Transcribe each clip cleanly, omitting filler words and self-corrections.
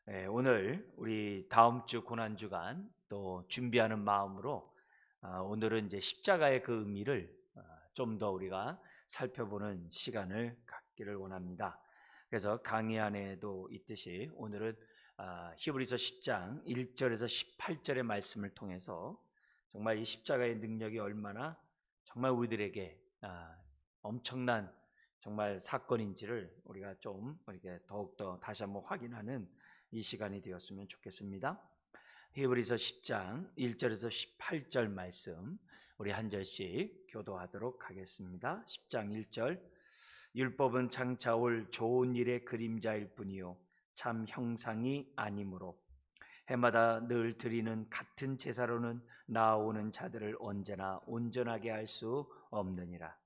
오늘 우리 다음 주 고난 주간 또 준비하는 마음으로 오늘은 이제 십자가의 그 의미를 좀 더 우리가 살펴보는 시간을 갖기를 원합니다. 그래서 강의 안에도 있듯이 오늘은 히브리서 10장 1절에서 18절의 말씀을 통해서 정말 이 십자가의 능력이 얼마나 정말 우리들에게 엄청난 정말 사건인지를 우리가 좀 이렇게 더욱더 다시 한번 확인하는 이 시간이 되었으면 좋겠습니다. 히브리서 10장 1절에서 18절 말씀 우리 한 절씩 교도하도록 하겠습니다. 10장 1절 율법은 장차 올 좋은 일의 그림자일 뿐이요 참 형상이 아니므로 해마다 늘 드리는 같은 제사로는 나아오는 자들을 언제나 온전하게 할 수 없느니라.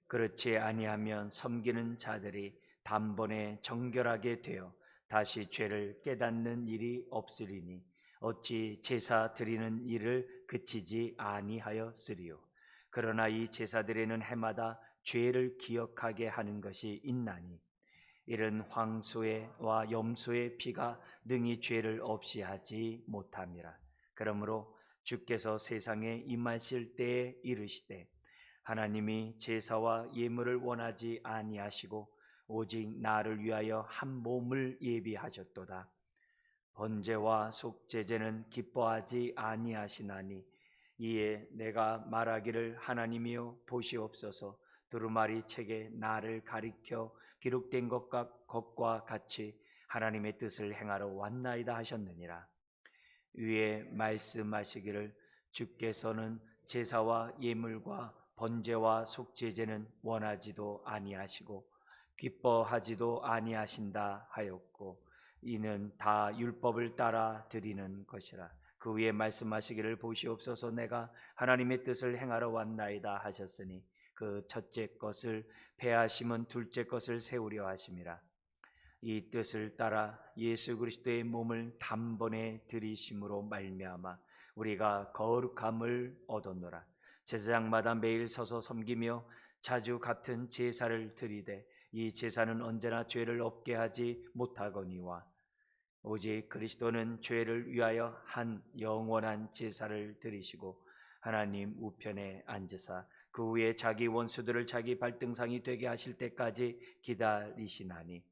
그렇지 아니하면 섬기는 자들이 단번에 정결하게 되어 다시 죄를 깨닫는 일이 없으리니 어찌 제사 드리는 일을 그치지 아니하였으리요. 그러나 이 제사들에는 해마다 죄를 기억하게 하는 것이 있나니 이는 황소와 염소의 피가 능히 죄를 없이 하지 못함이라. 그러므로 주께서 세상에 임하실 때에 이르시되 하나님이 제사와 예물을 원하지 아니하시고 오직 나를 위하여 한 몸을 예비하셨도다. 번제와 속죄제는 기뻐하지 아니하시나니 이에 내가 말하기를 하나님이여 보시옵소서 두루마리 책에 나를 가리켜 기록된 것과 같이 하나님의 뜻을 행하러 왔나이다 하셨느니라. 위에 말씀하시기를 주께서는 제사와 예물과 번제와 속죄제는 원하지도 아니하시고 기뻐하지도 아니하신다 하였고 이는 다 율법을 따라 드리는 것이라. 그 위에 말씀하시기를 보시옵소서 내가 하나님의 뜻을 행하러 왔나이다 하셨으니 그 첫째 것을 패하심은 둘째 것을 세우려 하심이라. 이 뜻을 따라 예수 그리스도의 몸을 단번에 들이심으로 말미암아 우리가 거룩함을 얻었노라. 제사장마다 매일 서서 섬기며 자주 같은 제사를 드리되 이 제사는 언제나 죄를 없게 하지 못하거니와 오직 그리스도는 죄를 위하여 한 영원한 제사를 드리시고 하나님 우편에 앉으사 그 후에 자기 원수들을 자기 발등상이 되게 하실 때까지 기다리시나니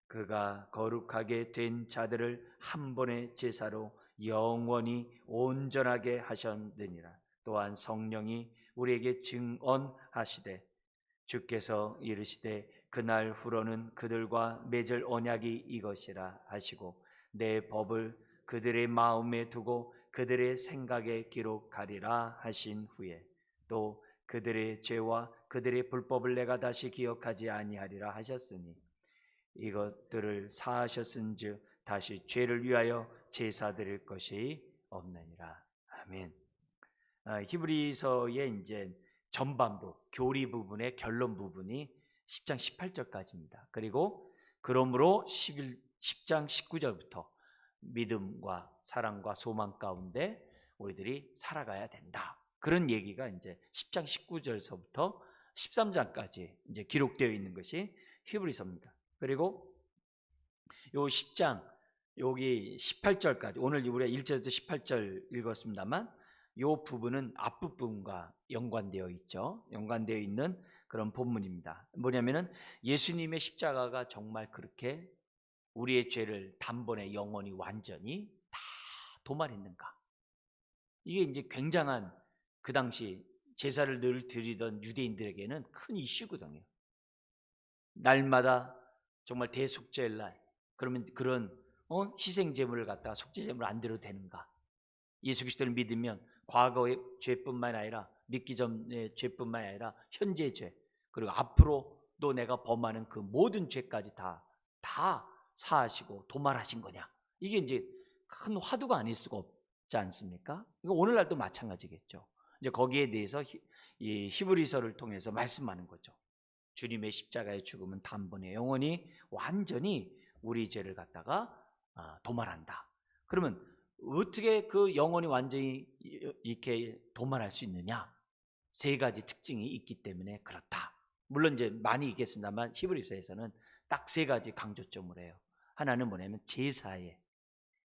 그가 거룩하게 된 자들을 한 번의 제사로 영원히 온전하게 하셨느니라. 또한 성령이 우리에게 증언하시되 주께서 이르시되 그날 후로는 그들과 맺을 언약이 이것이라 하시고 내 법을 그들의 마음에 두고 그들의 생각에 기록하리라 하신 후에 또 그들의 죄와 그들의 불법을 내가 다시 기억하지 아니하리라 하셨으니 이것들을 사하셨은즉 다시 죄를 위하여 제사 드릴 것이 없느니라. 아멘. 히브리서의 이제 전반부 교리 부분의 결론 부분이 10장 18절까지입니다. 그리고 그러므로 10장 19절부터 믿음과 사랑과 소망 가운데 우리들이 살아가야 된다. 그런 얘기가 이제 10장 19절서부터 13장까지 이제 기록되어 있는 것이 히브리서입니다. 그리고 요 10장 여기 18절까지 오늘 우리가 1절부터 18절 읽었습니다만 요 부분은 앞부분과 연관되어 있죠. 연관되어 있는 그런 본문입니다. 뭐냐면은 예수님의 십자가가 정말 그렇게 우리의 죄를 단번에 영원히 완전히 다 도말했는가? 이게 이제 굉장한 그 당시 제사를 늘 드리던 유대인들에게는 큰 이슈거든요. 날마다 정말 대속죄일 날 그러면 그런 희생 제물을 갖다가 속죄 제물을 안 드려도 되는가? 예수 그리스도를 믿으면 과거의 죄뿐만 아니라 믿기 전의 죄뿐만 아니라 현재의 죄 그리고 앞으로도 내가 범하는 그 모든 죄까지 다 사하시고 도말하신 거냐? 이게 이제 큰 화두가 아닐 수가 없지 않습니까? 이거 오늘날도 마찬가지겠죠. 이제 거기에 대해서 이 히브리서를 통해서 말씀하는 거죠. 주님의 십자가의 죽음은 단번에 영원히 완전히 우리 죄를 갖다가 도말한다. 그러면 어떻게 그 영혼이 완전히 이렇게 도말할 수 있느냐? 세 가지 특징이 있기 때문에 그렇다. 물론 이제 많이 있겠습니다만 히브리서에서는 딱 세 가지 강조점을 해요. 하나는 뭐냐면 제사의,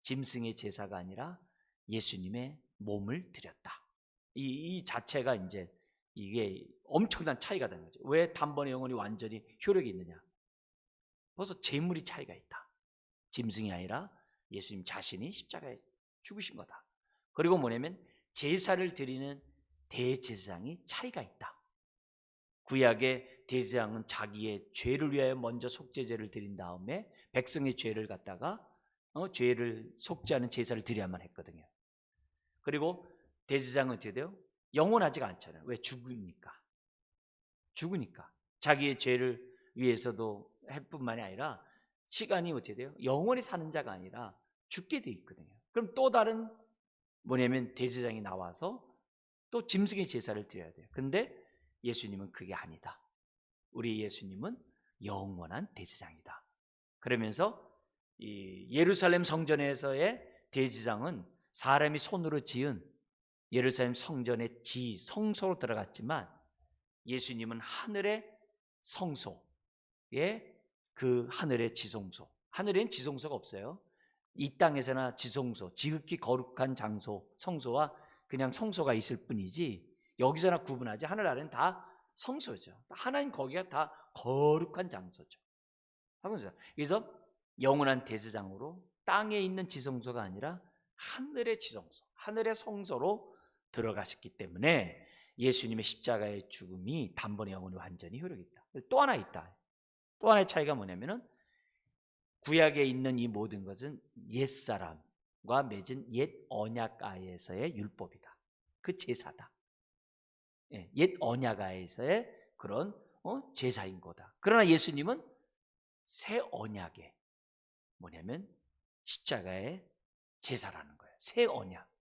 짐승의 제사가 아니라 예수님의 몸을 드렸다. 이 자체가 이제 이게 엄청난 차이가 되는 거죠. 왜 단번에 영혼이 완전히 효력이 있느냐? 벌써 제물이 차이가 있다. 짐승이 아니라 예수님 자신이 십자가에 죽으신 거다. 그리고 뭐냐면 제사를 드리는 대제사장이 차이가 있다. 구약의 대제사장은 자기의 죄를 위하여 먼저 속죄제를 드린 다음에 백성의 죄를 갖다가 죄를 속죄하는 제사를 드려야만 했거든요. 그리고 대제사장은 어떻게 돼요? 영원하지가 않잖아요. 왜? 죽으니까. 자기의 죄를 위해서도 할 뿐만이 아니라 시간이 어떻게 돼요? 영원히 사는 자가 아니라 죽게 돼 있거든요. 그럼 또 다른 뭐냐면 대제사장이 나와서 또 짐승의 제사를 드려야 돼요. 근데 예수님은 그게 아니다. 우리 예수님은 영원한 대제사장이다. 그러면서 이 예루살렘 성전에서의 대제사장은 사람이 손으로 지은 예루살렘 성전의 성소로 들어갔지만 예수님은 하늘의 성소에 그 하늘의 지성소, 하늘엔 지성소가 없어요. 이 땅에서나 지성소, 지극히 거룩한 장소, 성소와 그냥 성소가 있을 뿐이지 여기서나 구분하지 하늘 아래는 다 성소죠. 하나님 거기가 다 거룩한 장소죠. 그래서 영원한 대제사장으로 땅에 있는 지성소가 아니라 하늘의 지성소, 하늘의 성소로 들어가셨기 때문에 예수님의 십자가의 죽음이 단번에 영원히 완전히 효력이 있다. 또 하나 있다. 또 하나의 차이가 뭐냐면은 구약에 있는 이 모든 것은 옛사람과 맺은 옛 언약가에서의 율법이다. 그 제사다. 옛 언약가에서의 그런 제사인 거다. 그러나 예수님은 새 언약의 뭐냐면 십자가의 제사라는 거예요. 새 언약.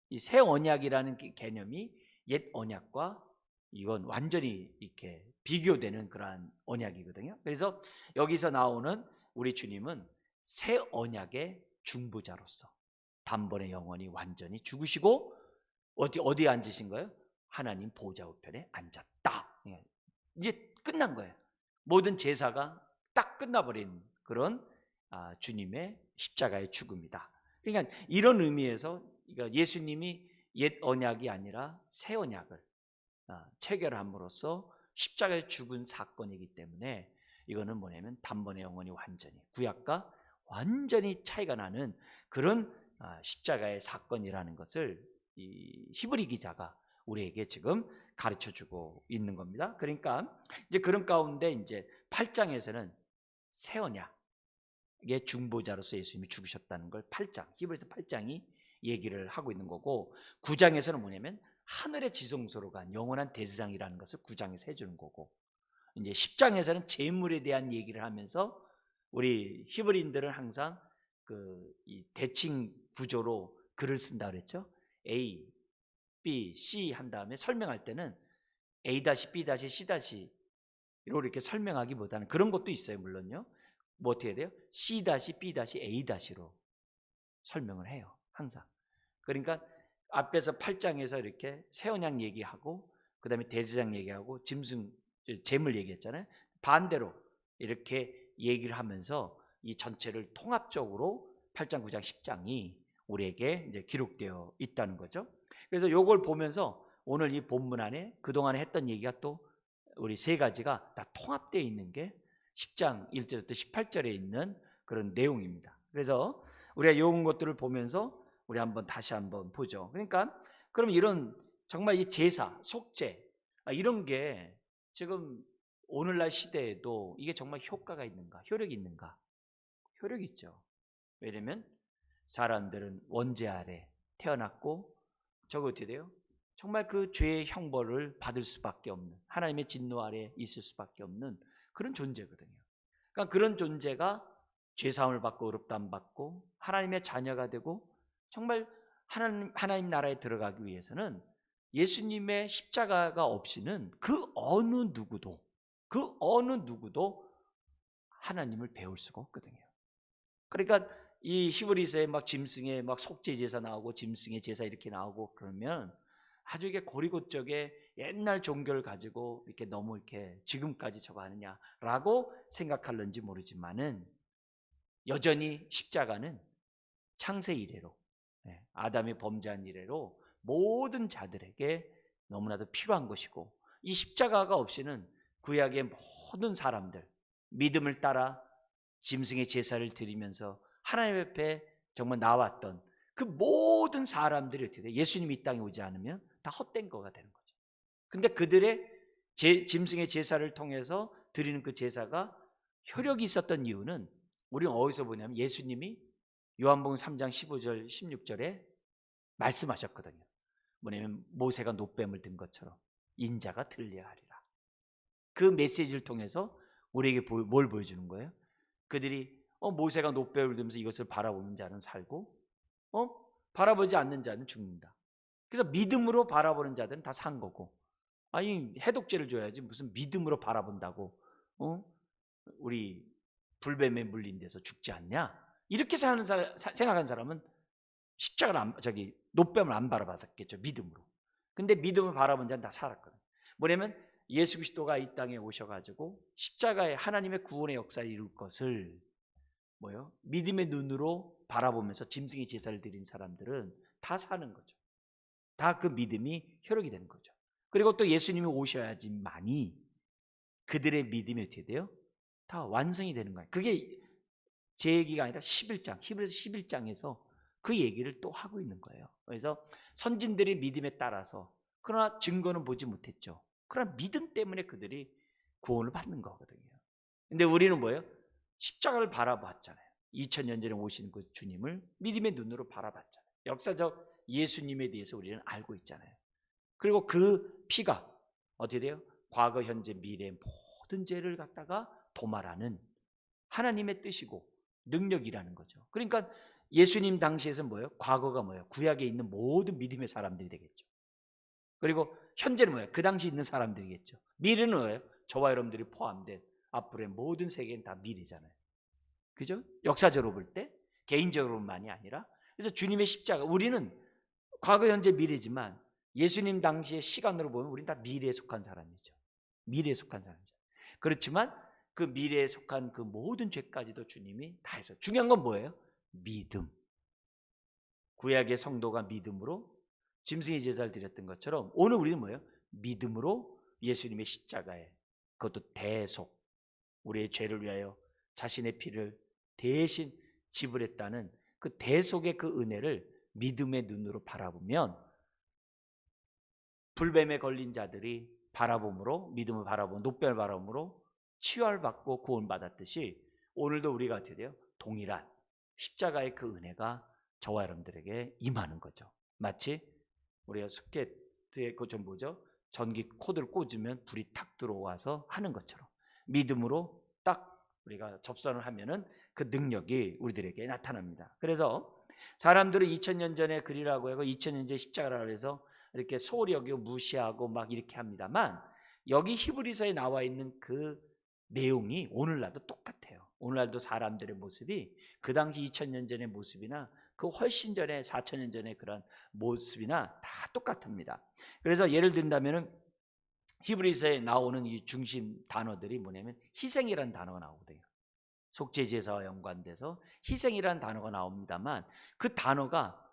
이 새 언약이라는 개념이 옛 언약과 이건 완전히 이렇게 비교되는 그러한 언약이거든요. 그래서 여기서 나오는 우리 주님은 새 언약의 중보자로서 단번에 영원히 완전히 죽으시고 어디에 앉으신 거예요? 하나님 보좌 우편에 앉았다. 이제 끝난 거예요. 모든 제사가 딱 끝나버린 그런 주님의 십자가의 죽음이다. 그러니까 이런 의미에서 예수님이 옛 언약이 아니라 새 언약을 체결함으로써 십자가에 죽은 사건이기 때문에 이거는 뭐냐면 단번에 영원히 완전히 구약과 완전히 차이가 나는 그런 십자가의 사건이라는 것을 이 히브리 기자가 우리에게 지금 가르쳐 주고 있는 겁니다. 그러니까 이제 그런 가운데 이제 8장에서는 새 언약의 중보자로서 예수님이 죽으셨다는 걸 8장, 히브리서 8장이 얘기를 하고 있는 거고 9장에서는 뭐냐면 하늘의 지성소로 간 영원한 대제사장이라는 것을 9장에서 해주는 거고 이제 10장에서는 제물에 대한 얘기를 하면서 우리 히브리인들은 항상 이 대칭 구조로 글을 쓴다 그랬죠. A, B, C 한 다음에 설명할 때는 A-, B-, C- 로 이렇게 설명하기보다는 그런 것도 있어요. 물론요. 뭐 어떻게 해야 돼요? C-, B-, A-로 설명을 해요. 항상. 그러니까 앞에서 8장에서 이렇게 새 언약 얘기하고 그 다음에 대제사장 얘기하고 짐승, 제물 얘기했잖아요. 반대로 이렇게 얘기를 하면서 이 전체를 통합적으로 8장, 9장, 10장이 우리에게 이제 기록되어 있다는 거죠. 그래서 이걸 보면서 오늘 이 본문 안에 그동안에 했던 얘기가 또 우리 세 가지가 다 통합되어 있는 게 10장 1절부터 18절에 있는 그런 내용입니다. 그래서 우리가 이런 것들을 보면서 우리 다시 한번 보죠. 그러니까 그럼 이런 정말 이 제사, 속죄 이런 게 지금 오늘날 시대에도 이게 정말 효과가 있는가, 효력이 있는가? 효력이 있죠. 왜냐면 사람들은 원죄 아래 태어났고 저거 어떻게 돼요? 정말 그 죄의 형벌을 받을 수밖에 없는 하나님의 진노 아래 있을 수밖에 없는 그런 존재거든요. 그러니까 그런 존재가 죄사함을 받고 의롭다함 받고 하나님의 자녀가 되고 정말 하나님 나라에 들어가기 위해서는 예수님의 십자가가 없이는 그 어느 누구도 하나님을 배울 수가 없거든요. 그러니까 이 히브리서에 막 짐승의 막 속죄 제사 나오고 짐승의 제사 이렇게 나오고 그러면 아주 이게 고리고적의 옛날 종교를 가지고 이렇게 너무 이렇게 지금까지 저거 하느냐라고 생각할는지 모르지만은 여전히 십자가는 창세 이래로, 아담이 범죄한 이래로 모든 자들에게 너무나도 필요한 것이고, 이 십자가가 없이는 구약의 모든 사람들, 믿음을 따라 짐승의 제사를 드리면서 하나님 앞에 정말 나왔던 그 모든 사람들이 어떻게 돼? 예수님이 이 땅에 오지 않으면 다 헛된 거가 되는 거죠. 근데 그들의 짐승의 제사를 통해서 드리는 그 제사가 효력이 있었던 이유는 우리는 어디서 보냐면 예수님이 요한복음 3장 15절 16절에 말씀하셨거든요. 뭐냐면 모세가 놋뱀을 든 것처럼 인자가 들려야 하리라. 그 메시지를 통해서 우리에게 뭘 보여주는 거예요? 그들이 모세가 놋뱀을 들면서 이것을 바라보는 자는 살고 바라보지 않는 자는 죽는다. 그래서 믿음으로 바라보는 자들은 다 산 거고, 아니 해독제를 줘야지 무슨 믿음으로 바라본다고 우리 불뱀에 물린 데서 죽지 않냐? 이렇게 생각하는 사람은 십자가를 놋뱀을 안 바라봤겠죠, 믿음으로. 근데 믿음을 바라본 자는 다 살았거든요. 뭐냐면 예수 그리스도가 이 땅에 오셔가지고 십자가에 하나님의 구원의 역사를 이룰 것을 믿음의 눈으로 바라보면서 짐승의 제사를 드린 사람들은 다 사는 거죠. 다 그 믿음이 효력이 되는 거죠. 그리고 또 예수님이 오셔야지만이 그들의 믿음이 어떻게 돼요? 다 완성이 되는 거예요. 그게 제 얘기가 아니라 11장, 히브리서 11장에서 그 얘기를 또 하고 있는 거예요. 그래서 선진들의 믿음에 따라서, 그러나 증거는 보지 못했죠. 그러나 믿음 때문에 그들이 구원을 받는 거거든요. 근데 우리는 뭐예요? 십자가를 바라봤잖아요. 2000년 전에 오신 그 주님을 믿음의 눈으로 바라봤잖아요. 역사적 예수님에 대해서 우리는 알고 있잖아요. 그리고 그 피가 어떻게 돼요? 과거, 현재, 미래 모든 죄를 갖다가 도말하는 하나님의 뜻이고 능력이라는 거죠. 그러니까 예수님 당시에서 뭐예요? 과거가 뭐예요? 구약에 있는 모든 믿음의 사람들이 되겠죠. 그리고 현재는 뭐예요? 그 당시 있는 사람들이겠죠. 미래는 뭐예요? 저와 여러분들이 포함된 앞으로의 모든 세계는 다 미래잖아요. 그죠? 역사적으로 볼 때, 개인적으로만이 아니라. 그래서 주님의 십자가, 우리는 과거, 현재, 미래지만 예수님 당시의 시간으로 보면 우리는 다 미래에 속한 사람이죠. 미래에 속한 사람이죠. 그렇지만 그 미래에 속한 그 모든 죄까지도 주님이 다 해서, 중요한 건 뭐예요? 믿음. 구약의 성도가 믿음으로 짐승의 제사를 드렸던 것처럼 오늘 우리는 뭐예요? 믿음으로 예수님의 십자가에, 그것도 대속, 우리의 죄를 위하여 자신의 피를 대신 지불했다는 그 대속의 그 은혜를 믿음의 눈으로 바라보면, 불뱀에 걸린 자들이 바라봄으로, 믿음을 바라보고 놋뱀을 바라봄으로 치유를 받고 구원받았듯이 오늘도 우리가 어떻게 돼요? 동일한 십자가의 그 은혜가 저와 여러분들에게 임하는 거죠. 마치 우리가 소켓에 그 좀 뭐죠? 전기 코드를 꽂으면 불이 탁 들어와서 하는 것처럼 믿음으로 딱 우리가 접선을 하면은 그 능력이 우리들에게 나타납니다. 그래서 사람들은 2000년 전에 그리라고 하고 2000년 전에 십자가라고 해서 이렇게 소홀히 여기고 무시하고 막 이렇게 합니다만, 여기 히브리서에 나와 있는 그 내용이 오늘날도 똑같아요. 오늘날도 사람들의 모습이 그 당시 2000년 전의 모습이나 그 훨씬 전에 4000년 전의 그런 모습이나 다 똑같습니다. 그래서 예를 든다면은 히브리서에 나오는 이 중심 단어들이 뭐냐면 희생이라는 단어가 나오거든요. 속죄제사와 연관돼서 희생이라는 단어가 나옵니다만, 그 단어가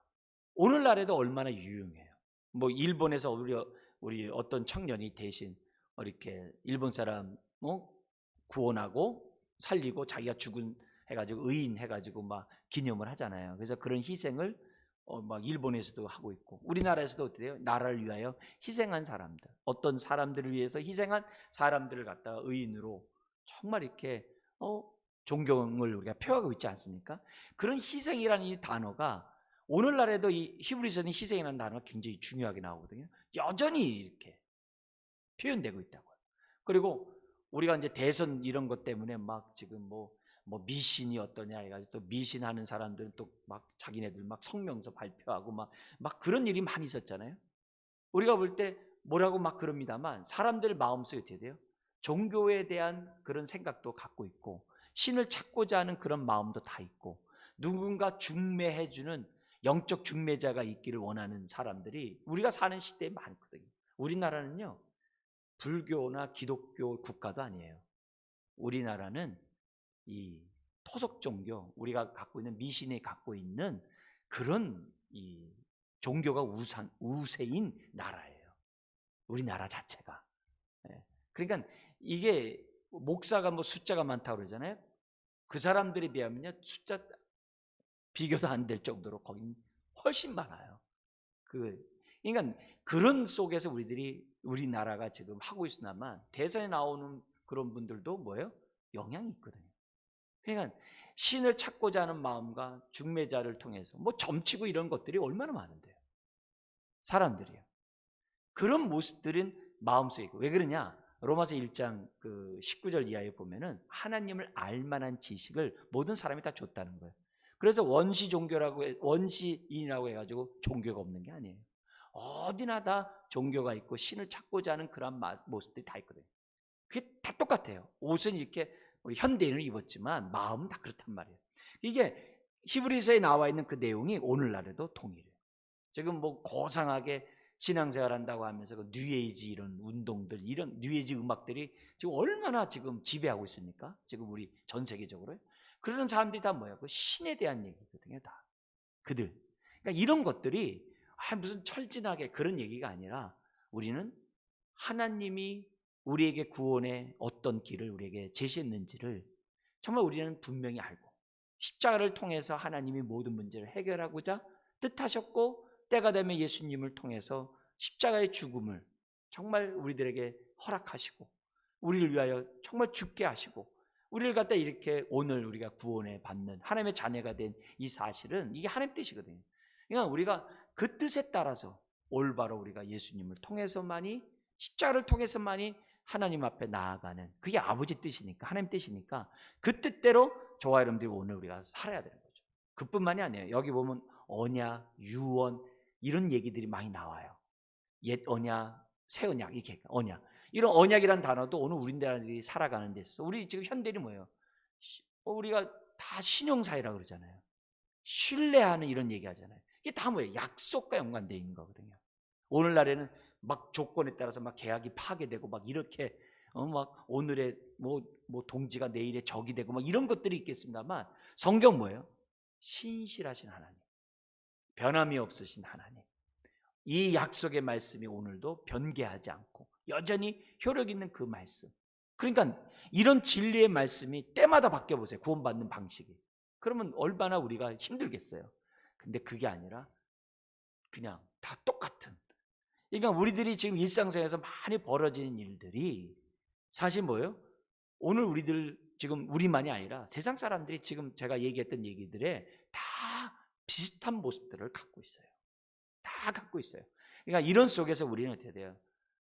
오늘날에도 얼마나 유용해요. 뭐 일본에서 우리 어떤 청년이 대신 이렇게 일본 사람 구원하고 살리고 자기가 죽은 해가지고 의인 해가지고 막 기념을 하잖아요. 그래서 그런 희생을 막 일본에서도 하고 있고, 우리나라에서도 어떻게 돼요? 나라를 위하여 희생한 사람들, 어떤 사람들을 위해서 희생한 사람들을 갖다가 의인으로 정말 이렇게 존경을 우리가 표하고 있지 않습니까? 그런 희생이라는 이 단어가 오늘날에도 이 히브리서는 희생이라는 단어가 굉장히 중요하게 나오거든요. 여전히 이렇게 표현되고 있다고요. 그리고 우리가 이제 대선 이런 것 때문에 막 지금 뭐 미신이 어떠냐 해가지고 또 미신하는 사람들은 또 막 자기네들 막 성명서 발표하고 막 그런 일이 많이 있었잖아요. 우리가 볼 때 뭐라고 막 그럽니다만, 사람들 마음속에 어떻게 돼요? 종교에 대한 그런 생각도 갖고 있고, 신을 찾고자 하는 그런 마음도 다 있고, 누군가 중매해주는 영적 중매자가 있기를 원하는 사람들이 우리가 사는 시대에 많거든요. 우리나라는요, 불교나 기독교 국가도 아니에요. 우리나라는 이 토속 종교, 우리가 갖고 있는 미신이 갖고 있는 그런 이 종교가 우세인 나라예요. 우리나라 자체가. 그러니까 이게 목사가 뭐 숫자가 많다고 그러잖아요. 그 사람들에 비하면요 숫자 비교도 안 될 정도로 거긴 훨씬 많아요. 그러니까 그런 속에서 우리나라가 지금 하고 있으나만 대선에 나오는 그런 분들도 뭐예요? 영향이 있거든요. 그러니까 신을 찾고자 하는 마음과 중매자를 통해서 뭐 점치고 이런 것들이 얼마나 많은데요. 사람들이요. 그런 모습들은 마음속에 있고 왜 그러냐? 로마서 1장 19절 이하에 보면은 하나님을 알만한 지식을 모든 사람이 다 줬다는 거예요. 그래서 원시인이라고 해가지고 종교가 없는 게 아니에요. 어디나 다 종교가 있고 신을 찾고자 하는 그런 모습들이 다 있거든요. 그게 다 똑같아요. 옷은 이렇게 우리 현대인을 입었지만 마음은 다 그렇단 말이에요. 이게 히브리서에 나와 있는 그 내용이 오늘날에도 동일해요. 지금 뭐 고상하게 신앙생활 한다고 하면서 그 뉴에이지 이런 운동들, 이런 뉴에이지 음악들이 지금 얼마나 지금 지배하고 있습니까? 지금 우리 전 세계적으로. 그런 사람들이 다 뭐야? 그 신에 대한 얘기거든요, 다. 그들. 그러니까 이런 것들이 무슨 철진하게 그런 얘기가 아니라 우리는 하나님이 우리에게 구원의 어떤 길을 우리에게 제시했는지를 정말 우리는 분명히 알고 십자가를 통해서 하나님이 모든 문제를 해결하고자 뜻하셨고 때가 되면 예수님을 통해서 십자가의 죽음을 정말 우리들에게 허락하시고 우리를 위하여 정말 죽게 하시고 우리를 갖다 이렇게 오늘 우리가 구원에 받는 하나님의 자녀가 된 이 사실은 이게 하나님 뜻이거든요. 그러니까 우리가 그 뜻에 따라서 올바로 우리가 예수님을 통해서만이 십자가를 통해서만이 하나님 앞에 나아가는 그게 아버지 뜻이니까 하나님 뜻이니까 그 뜻대로 저와 여러분들이 오늘 우리가 살아야 되는 거죠. 그뿐만이 아니에요. 여기 보면 언약, 유언 이런 얘기들이 많이 나와요. 옛 언약, 새 언약 이렇게 언약. 이런 언약이란 단어도 오늘 우리나라들이 살아가는 데 있어서 우리 지금 현대인이 뭐예요? 우리가 다 신용사회라고 그러잖아요. 신뢰하는 이런 얘기 하잖아요. 이게 다 뭐예요? 약속과 연관되어 있는 거거든요. 오늘날에는 막 조건에 따라서 막 계약이 파괴되고 막 이렇게 막 오늘의 뭐 동지가 내일의 적이 되고 막 이런 것들이 있겠습니다만 성경 뭐예요? 신실하신 하나님, 변함이 없으신 하나님. 이 약속의 말씀이 오늘도 변개하지 않고 여전히 효력 있는 그 말씀. 그러니까 이런 진리의 말씀이 때마다 바뀌어 보세요. 구원받는 방식이. 그러면 얼마나 우리가 힘들겠어요. 근데 그게 아니라 그냥 다 똑같은. 그러니까 우리들이 지금 일상생활에서 많이 벌어지는 일들이 사실 뭐예요? 오늘 우리들 지금 우리만이 아니라 세상 사람들이 지금 제가 얘기했던 얘기들에 다 비슷한 모습들을 갖고 있어요. 다 갖고 있어요. 그러니까 이런 속에서 우리는 어떻게 돼요?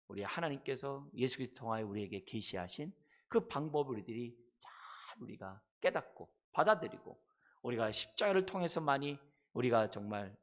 우리 하나님께서 예수 그리스도 통하여 우리에게 계시하신 그 방법을 우리들이 잘 우리가 깨닫고 받아들이고 우리가 십자가를 통해서만이 우리가 정말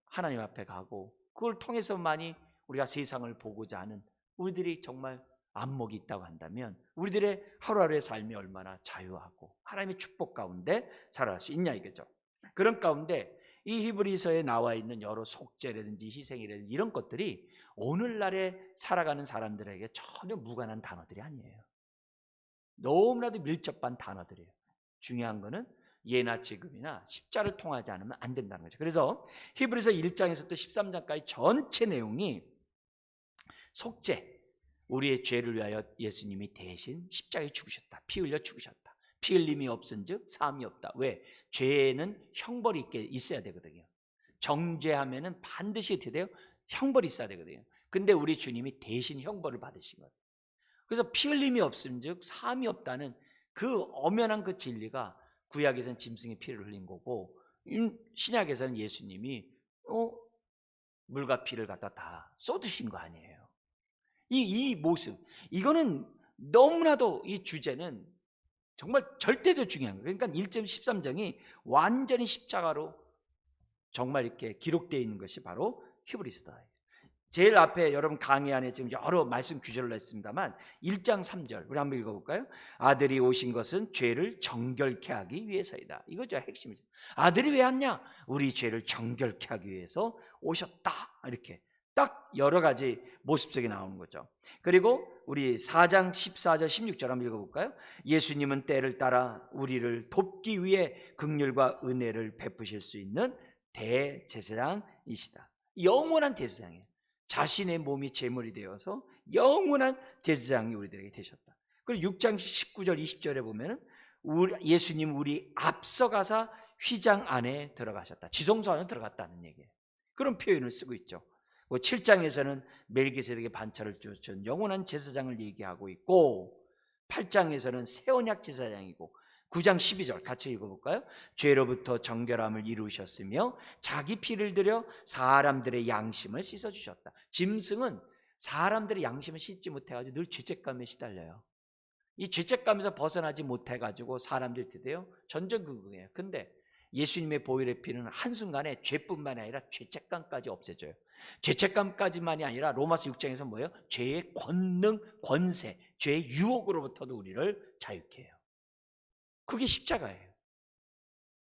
하나님 앞에 가고 그걸 통해서만이 우리가 세상을 보고자 하는 우리들이 정말 안목이 있다고 한다면 우리들의 하루하루의 삶이 얼마나 자유하고 하나님의 축복 가운데 살아갈 수 있냐 이거죠. 그런 가운데 이 히브리서에 나와 있는 여러 속죄라든지 희생이라든지 이런 것들이 오늘날에 살아가는 사람들에게 전혀 무관한 단어들이 아니에요. 너무나도 밀접한 단어들이에요. 중요한 거는 예나 지금이나 십자를 통하지 않으면 안 된다는 거죠. 그래서 히브리서 1장에서부터 13장까지 전체 내용이 속죄, 우리의 죄를 위하여 예수님이 대신 십자가에 죽으셨다. 피 흘려 죽으셨다. 피 흘림이 없은즉 사함이 없다. 왜? 죄에는 형벌이 있어야 되거든요. 정죄하면은 반드시 어떻게 돼요? 형벌이 있어야 되거든요. 근데 우리 주님이 대신 형벌을 받으신 거예요. 그래서 피 흘림이 없음즉 사함이 없다는 그 엄연한 그 진리가 구약에서는 짐승의 피를 흘린 거고 신약에서는 예수님이 물과 피를 갖다 다 쏟으신 거 아니에요. 이 모습, 이거는 너무나도 이 주제는 정말 절대적으로 중요한 거예요. 그러니까 1점 13장이 완전히 십자가로 정말 이렇게 기록되어 있는 것이 바로 히브리서다. 제일 앞에 여러분 강의 안에 지금 여러 말씀 규절을 했습니다만 1장 3절 우리 한번 읽어볼까요? 아들이 오신 것은 죄를 정결케 하기 위해서이다. 이거죠, 핵심이죠. 아들이 왜 왔냐? 우리 죄를 정결케 하기 위해서 오셨다. 이렇게 딱 여러 가지 모습 속에 나오는 거죠. 그리고 우리 4장 14절 16절 한번 읽어볼까요? 예수님은 때를 따라 우리를 돕기 위해 긍휼과 은혜를 베푸실 수 있는 대제사장이시다. 영원한 대제사장이에요. 자신의 몸이 제물이 되어서 영원한 제사장이 우리들에게 되셨다. 그리고 6장 19절 20절에 보면은 예수님 우리 앞서가사 휘장 안에 들어가셨다. 지성소 안에 들어갔다는 얘기예요. 그런 표현을 쓰고 있죠. 7장에서는 멜기세덱의 반차를 주신 영원한 제사장을 얘기하고 있고, 8장에서는 새 언약 제사장이고, 9장 12절 같이 읽어볼까요? 죄로부터 정결함을 이루셨으며 자기 피를 들여 사람들의 양심을 씻어주셨다. 짐승은 사람들의 양심을 씻지 못해가지고 늘 죄책감에 시달려요. 이 죄책감에서 벗어나지 못해가지고 사람들 드대요 전전긍긍해요. 근데 예수님의 보혈의 피는 한순간에 죄뿐만이 아니라 죄책감까지 없애줘요. 죄책감까지만이 아니라 로마서 6장에서 뭐예요? 죄의 권능, 권세, 죄의 유혹으로부터도 우리를 자유케 해요. 그게 십자가예요.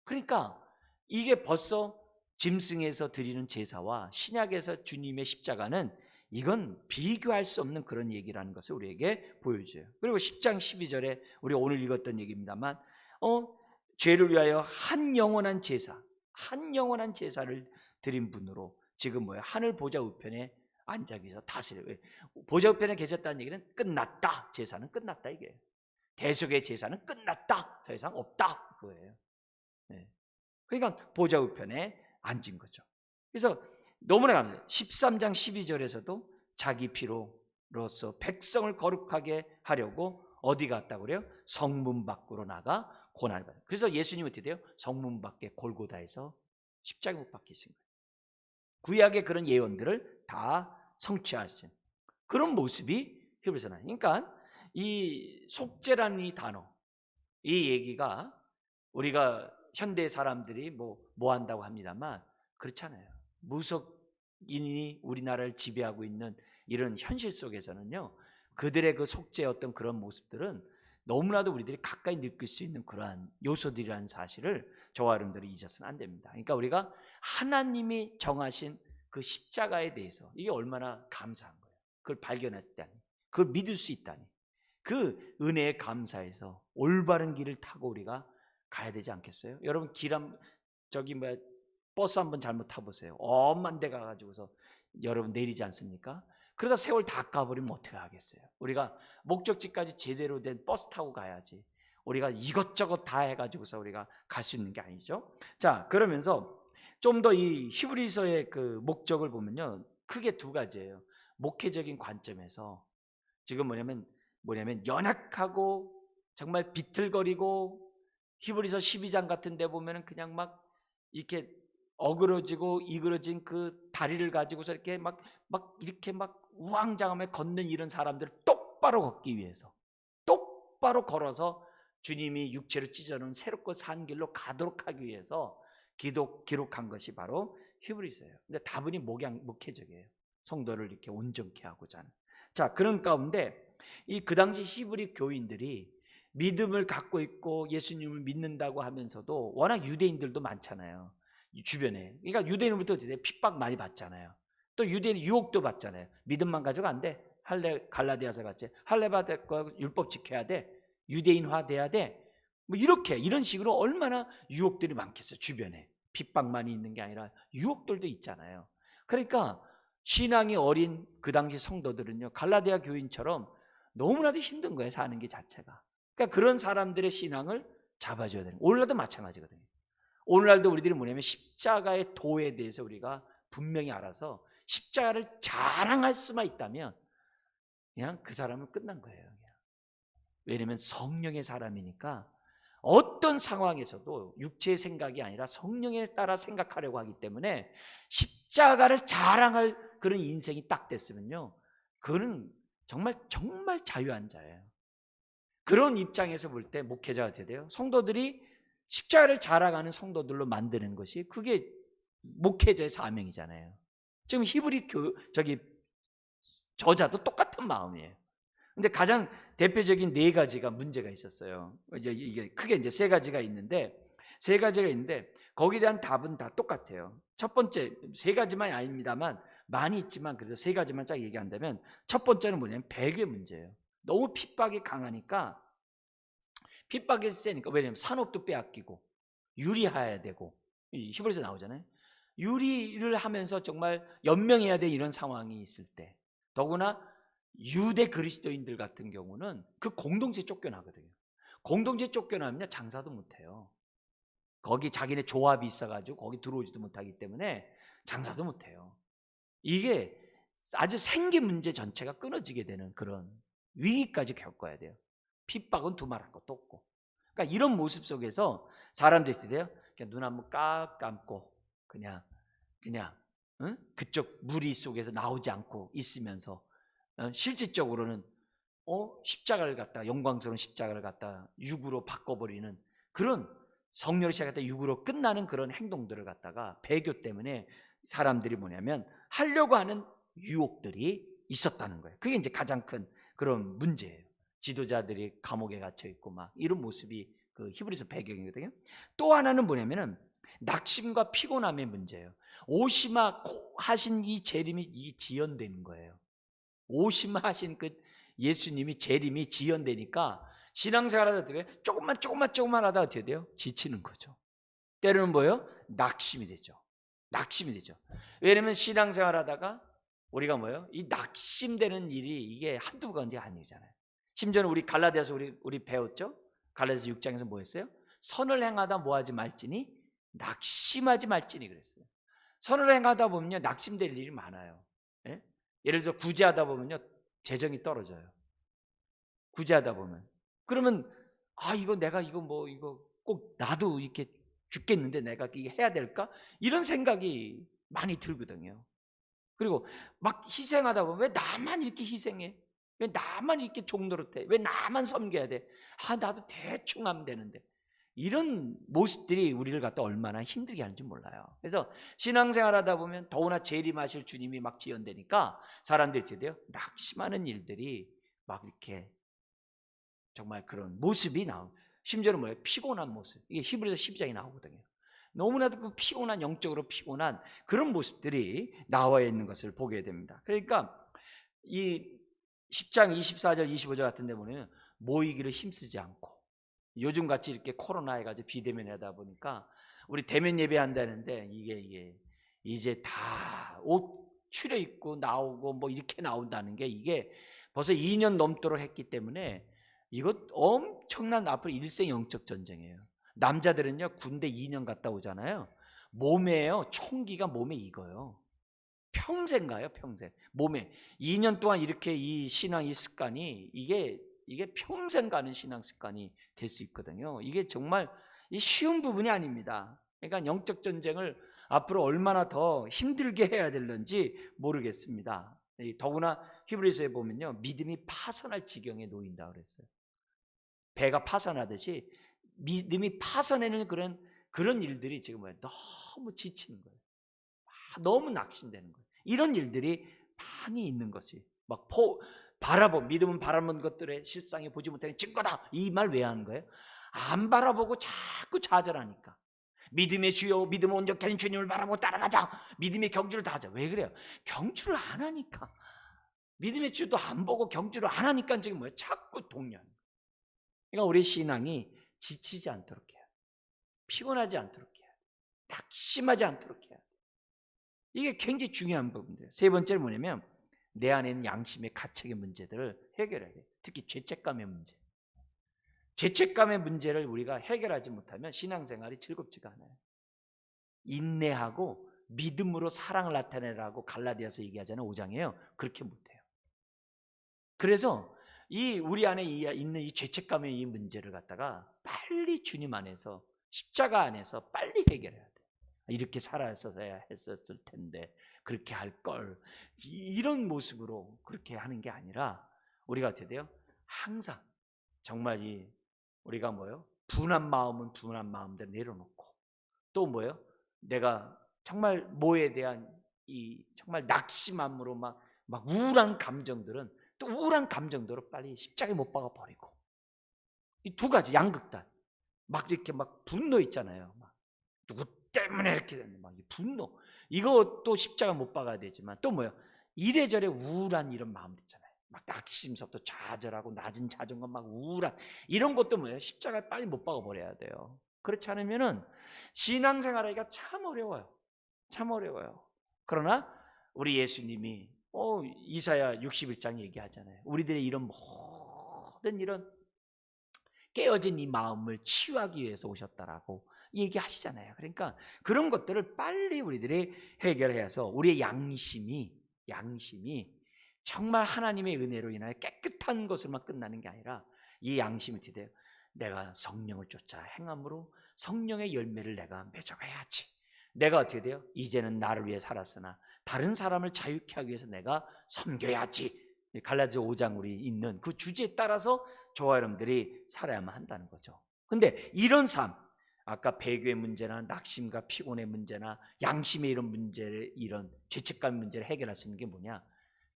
그러니까 이게 벌써 짐승에서 드리는 제사와 신약에서 주님의 십자가는 이건 비교할 수 없는 그런 얘기라는 것을 우리에게 보여줘요. 그리고 10장 12절에 우리 오늘 읽었던 얘기입니다만 죄를 위하여 한 영원한 제사를 드린 분으로 지금 뭐예요? 하늘 보좌 우편에 앉아 계셔 다스려요. 보좌 우편에 계셨다는 얘기는 끝났다. 제사는 끝났다 이게. 대속의 제사는 끝났다. 더 이상 없다 그거예요. 네. 그러니까 보좌 우편에 앉은 거죠. 그래서 너무나 감사해요. 13장 12절에서도 자기 피로로서 백성을 거룩하게 하려고 어디 갔다고 그래요? 성문 밖으로 나가 고난을 받아요. 그래서 예수님은 어떻게 돼요? 성문 밖에 골고다에서 십자가 못 박히신 거예요. 구약의 그런 예언들을 다 성취하신 그런 모습이 히브리서 나와요. 그러니까 이 속죄라는 이 단어, 이 얘기가 우리가 현대 사람들이 뭐 한다고 합니다만 그렇잖아요. 무속인이 우리나라를 지배하고 있는 이런 현실 속에서는요, 그들의 그 속죄의 어떤 그런 모습들은 너무나도 우리들이 가까이 느낄 수 있는 그러한 요소들이라는 사실을 저와 여러분들이 잊어서는 안 됩니다. 그러니까 우리가 하나님이 정하신 그 십자가에 대해서 이게 얼마나 감사한 거예요. 그걸 발견했을 때, 그걸 믿을 수 있다니, 그 은혜에 감사해서 올바른 길을 타고 우리가 가야 되지 않겠어요? 여러분 버스 한번 잘못 타보세요. 엄한 데 가가지고서 여러분 내리지 않습니까? 그러다 세월 다 가버리면 어떻게 하겠어요? 우리가 목적지까지 제대로 된 버스 타고 가야지. 우리가 이것저것 다 해가지고서 우리가 갈 수 있는 게 아니죠. 자, 그러면서 좀 더 이 히브리서의 그 목적을 보면요, 크게 두 가지예요. 목회적인 관점에서 지금 뭐냐면 연약하고 정말 비틀거리고, 히브리서 12장 같은 데 보면은 그냥 막 이렇게 어그러지고 이그러진 그 다리를 가지고서 이렇게 이렇게 우왕좌왕하며 걷는 이런 사람들을 똑바로 걷기 위해서, 똑바로 걸어서 주님이 육체로 찢어놓은 새롭고 산 길로 가도록 하기 위해서 기록한 것이 바로 히브리서예요. 근데 다분히 목회적이에요. 성도를 이렇게 온전케 하고자 하는. 자, 그런 가운데 그 당시 히브리 교인들이 믿음을 갖고 있고 예수님을 믿는다고 하면서도 워낙 유대인들도 많잖아요, 주변에. 그러니까 유대인으로부터 핍박 많이 받잖아요. 또 유대인 유혹도 받잖아요. 믿음만 가지고 안 돼. 갈라디아서 같이 할례 받을 거 율법 지켜야 돼. 유대인화 돼야 돼. 뭐 이런 식으로 얼마나 유혹들이 많겠어요. 주변에 핍박만이 있는 게 아니라 유혹들도 있잖아요. 그러니까 신앙이 어린 그 당시 성도들은요, 갈라디아 교인처럼 너무나도 힘든 거예요, 사는 게 자체가. 그러니까 그런 사람들의 신앙을 잡아줘야 되는 거예요. 오늘날도 마찬가지거든요. 오늘날도 우리들이 뭐냐면 십자가의 도에 대해서 우리가 분명히 알아서 십자가를 자랑할 수만 있다면 그냥 그 사람은 끝난 거예요. 그냥. 왜냐하면 성령의 사람이니까 어떤 상황에서도 육체의 생각이 아니라 성령에 따라 생각하려고 하기 때문에 십자가를 자랑할 그런 인생이 딱 됐으면요, 그거는 정말 자유한 자예요. 그런 입장에서 볼 때 목회자가 어떻게 돼요? 성도들이 십자가를 자랑하는 성도들로 만드는 것이 그게 목회자의 사명이잖아요. 지금 히브리 저자도 똑같은 마음이에요. 근데 가장 대표적인 네 가지가 문제가 있었어요. 이게 크게 세 가지가 있는데 거기에 대한 답은 다 똑같아요. 첫 번째, 세 가지만이 아닙니다만 많이 있지만 그래도 세 가지만 쫙 얘기한다면, 첫 번째는 뭐냐면 배교의 문제예요. 너무 핍박이 강하니까, 핍박이 세니까, 왜냐면 산업도 빼앗기고 유리해야 되고, 히브리서 나오잖아요. 유리를 하면서 정말 연명해야 될 이런 상황이 있을 때, 더구나 유대 그리스도인들 같은 경우는 그 공동체 쫓겨나거든요. 공동체 쫓겨나면 장사도 못해요. 거기 자기네 조합이 있어가지고 거기 들어오지도 못하기 때문에 장사도 못해요. 이게 아주 생계 문제 전체가 끊어지게 되는 그런 위기까지 겪어야 돼요. 핍박은 두말할 것도 없고. 그러니까 이런 모습 속에서 사람들이 돼요. 그냥 눈 한번 감고 그냥 응? 그쪽 무리 속에서 나오지 않고 있으면서 실질적으로는 십자가를 갖다, 영광스러운 십자가를 갖다 육으로 바꿔버리는 그런, 성령을 시작했다 육으로 끝나는 그런 행동들을 갖다가 배교 때문에 사람들이 뭐냐면 하려고 하는 유혹들이 있었다는 거예요. 그게 이제 가장 큰 그런 문제예요. 지도자들이 감옥에 갇혀 있고 막 이런 모습이 그 히브리서 배경이거든요. 또 하나는 뭐냐면은 낙심과 피곤함의 문제예요. 오심하신 이 재림이 이 지연되는 거예요. 오심하신 그 예수님이 재림이 지연되니까 신앙생활 하다 보면 조금만 하다가 어떻게 돼요? 지치는 거죠. 때로는 뭐예요? 낙심이 되죠. 낙심이 되죠. 왜냐면 신앙생활 하다가 우리가 뭐예요? 이 낙심되는 일이 이게 한두 번이 아니잖아요. 심지어는 우리 갈라디아서 우리 배웠죠? 갈라디아서 6장에서 뭐 했어요? 선을 행하다 뭐하지 말지니 낙심하지 말지니 그랬어요. 선을 행하다 보면요 낙심될 일이 많아요. 예? 예를 들어서 구제하다 보면요 재정이 떨어져요. 구제하다 보면. 그러면 이거 내가 이거 꼭 나도 이렇게 죽겠는데 내가 이게 해야 될까? 이런 생각이 많이 들거든요. 그리고 막 희생하다 보면 왜 나만 이렇게 희생해? 왜 나만 이렇게 종노릇해? 왜 나만 섬겨야 돼? 나도 대충 하면 되는데. 이런 모습들이 우리를 갖다 얼마나 힘들게 하는지 몰라요. 그래서 신앙생활 하다 보면 더구나 재림하실 주님이 막 지연되니까 사람들이 어떻게 돼요? 낙심하는 일들이 막 이렇게 정말 그런 모습이 심지어는 뭐예요? 피곤한 모습. 이게 히브리서 12장에 나오거든요. 너무나도 그 피곤한, 영적으로 피곤한 그런 모습들이 나와 있는 것을 보게 됩니다. 그러니까 이 10장 24절 25절 같은 데 보면 모이기를 힘쓰지 않고, 요즘같이 이렇게 코로나 해가지고 비대면 하다 보니까 우리 대면 예배한다는데 이게 이제 다 옷 추려 입고 나오고 뭐 이렇게 나온다는 게 이게 벌써 2년 넘도록 했기 때문에 이것 엄청난 앞으로 일생 영적 전쟁이에요. 남자들은요 군대 2년 갔다 오잖아요. 몸에요 총기가 몸에 익어요. 평생 가요. 평생 몸에 2년 동안 이렇게 이 신앙 이 습관이 이게 평생 가는 신앙 습관이 될 수 있거든요. 이게 정말 쉬운 부분이 아닙니다. 그러니까 영적 전쟁을 앞으로 얼마나 더 힘들게 해야 될는지 모르겠습니다. 더구나 히브리서에 보면요 믿음이 파산할 지경에 놓인다 그랬어요. 배가 파산하듯이 믿음이 파산하는 그런 일들이 지금 너무 지치는 거예요. 너무 낙심되는 거예요. 이런 일들이 많이 있는 것이 막 믿음은 바라본 것들의 실상에 보지 못하는 증거다. 이 말 왜 하는 거예요? 안 바라보고 자꾸 좌절하니까. 믿음의 주여, 믿음 온전케 하는 주님을 바라보고 따라가자. 믿음의 경주를 다 하자. 왜 그래요? 경주를 안 하니까. 믿음의 주도 안 보고 경주를 안 하니까 지금 뭐예요? 자꾸 동요하는 거예요. 그러니까 우리 신앙이 지치지 않도록 해야 돼요. 피곤하지 않도록 해야 돼요. 낙심하지 않도록 해야 돼요. 이게 굉장히 중요한 부분이에요. 세 번째는 뭐냐면 내 안에 있는 양심의 가책의 문제들을 해결해야 돼요. 특히 죄책감의 문제. 죄책감의 문제를 우리가 해결하지 못하면 신앙생활이 즐겁지가 않아요. 인내하고 믿음으로 사랑을 나타내라고 갈라디아서 얘기하잖아요. 5장이에요. 그렇게 못해요. 그래서 우리 안에 있는 이 죄책감의 이 문제를 갖다가 빨리 주님 안에서 십자가 안에서 빨리 해결해야 돼요. 이렇게 살았어야 했었을 텐데 그렇게 할 걸, 이런 모습으로 그렇게 하는 게 아니라 우리가 어떻게 돼요? 항상 정말 우리가 뭐예요? 분한 마음은 분한 마음대로 내려놓고, 또 뭐예요? 내가 정말 뭐에 대한 정말 낙심함으로 막 우울한 감정들은 또 우울한 감정대로 빨리 십자가에 못 박아 버리고, 이 두 가지 양극단 막 이렇게 막 분노 있잖아요. 막 때문에 이렇게 되는 막 분노. 이것도 십자가 못 박아야 되지만 또 뭐예요? 이래저래 우울한 이런 마음도 있잖아요. 막 낙심서부터 좌절하고 낮은 자존감, 막 우울한 이런 것도 뭐예요? 십자가 빨리 못 박아 버려야 돼요. 그렇지 않으면은 신앙생활하기가 참 어려워요. 참 어려워요. 그러나 우리 예수님이 이사야 61장 얘기하잖아요. 우리들의 이런 모든 이런 깨어진 이 마음을 치유하기 위해서 오셨다라고 얘기하시잖아요. 그러니까 그런 것들을 빨리 우리들이 해결해서 우리의 양심이 정말 하나님의 은혜로 인하여 깨끗한 것으로만 끝나는 게 아니라 이 양심이 어떻게 돼요? 내가 성령을 쫓아 행함으로 성령의 열매를 내가 맺어가야지. 내가 어떻게 돼요? 이제는 나를 위해 살았으나 다른 사람을 자유케 하기 위해서 내가 섬겨야지. 갈라디아 5장 우리 있는 그 주제에 따라서 저와 여러분들이 살아야만 한다는 거죠. 근데 이런 삶, 아까 배교의 문제나 낙심과 피곤의 문제나 양심의 이런 문제를, 이런 죄책감 문제를 해결할 수 있는 게 뭐냐?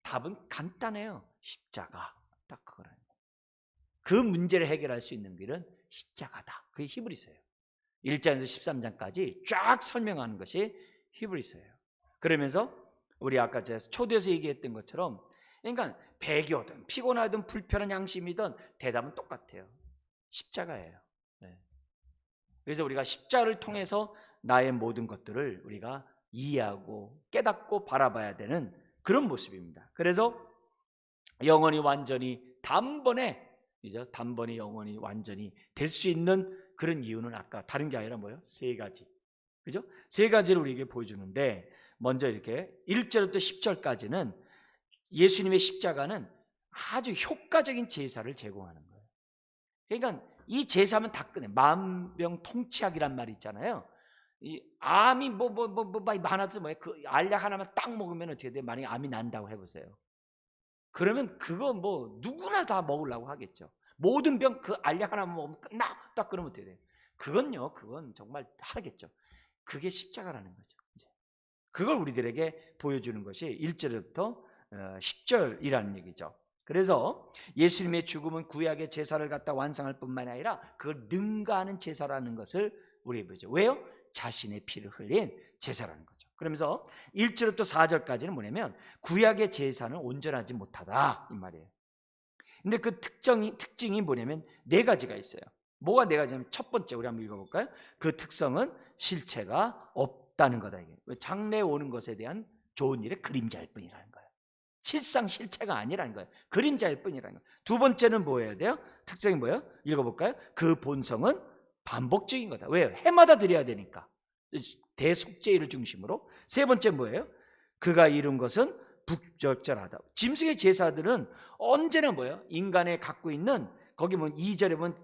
답은 간단해요. 십자가. 딱 그거라는 거예요. 그 문제를 해결할 수 있는 길은 십자가다. 그게 히브리서예요. 1장에서 13장까지 쫙 설명하는 것이 히브리서예요. 그러면서 우리 아까 제가 초대에서 얘기했던 것처럼, 그러니까 배교든 피곤하든 불편한 양심이든 대답은 똑같아요. 십자가예요. 네. 그래서 우리가 십자가를 통해서 나의 모든 것들을 우리가 이해하고 깨닫고 바라봐야 되는 그런 모습입니다. 그래서 영원히 완전히 단번에 영원히 완전히 될 수 있는 그런 이유는 아까 다른 게 아니라 뭐예요? 세 가지. 그죠? 세 가지를 우리에게 보여주는데, 먼저 이렇게 1절부터 10절까지는 예수님의 십자가는 아주 효과적인 제사를 제공하는 거예요. 그러니까 이 제사면 다 끝내. 만병통치약이란 말이 있잖아요. 이 암이 많아도 뭐예요? 그 알약 하나만 딱 먹으면 어떻게 돼요? 만약에 암이 난다고 해보세요. 그러면 그거 뭐 누구나 다 먹으려고 하겠죠. 모든 병 그 알약 하나만 먹으면 끝나. 딱 그러면 어떻게 돼요? 그건 정말 하겠죠. 그게 십자가라는 거죠. 이제 그걸 우리들에게 보여주는 것이 1절부터 10절이라는 얘기죠. 그래서 예수님의 죽음은 구약의 제사를 갖다 완성할 뿐만 아니라 그걸 능가하는 제사라는 것을 우리에게 보여줘. 왜요? 자신의 피를 흘린 제사라는 거죠. 그러면서 1절부터 4절까지는 뭐냐면 구약의 제사는 온전하지 못하다 이 말이에요. 근데 그 특징이 뭐냐면 네 가지가 있어요. 뭐가 네 가지냐면, 첫 번째 우리 한번 읽어볼까요? 그 특성은 실체가 없다는 거다. 이게 장래에 오는 것에 대한 좋은 일의 그림자일 뿐이라는 거예요. 실상 실체가 아니라는 거예요. 그림자일 뿐이라는 거예요. 두 번째는 뭐 해야 돼요? 특징이 뭐예요? 읽어볼까요? 그 본성은 반복적인 거다. 왜요? 해마다 드려야 되니까. 대속죄를 중심으로. 세 번째 뭐예요? 그가 이룬 것은 부적절하다. 짐승의 제사들은 언제나 뭐예요? 인간의 갖고 있는, 거기 보면 2절에 보면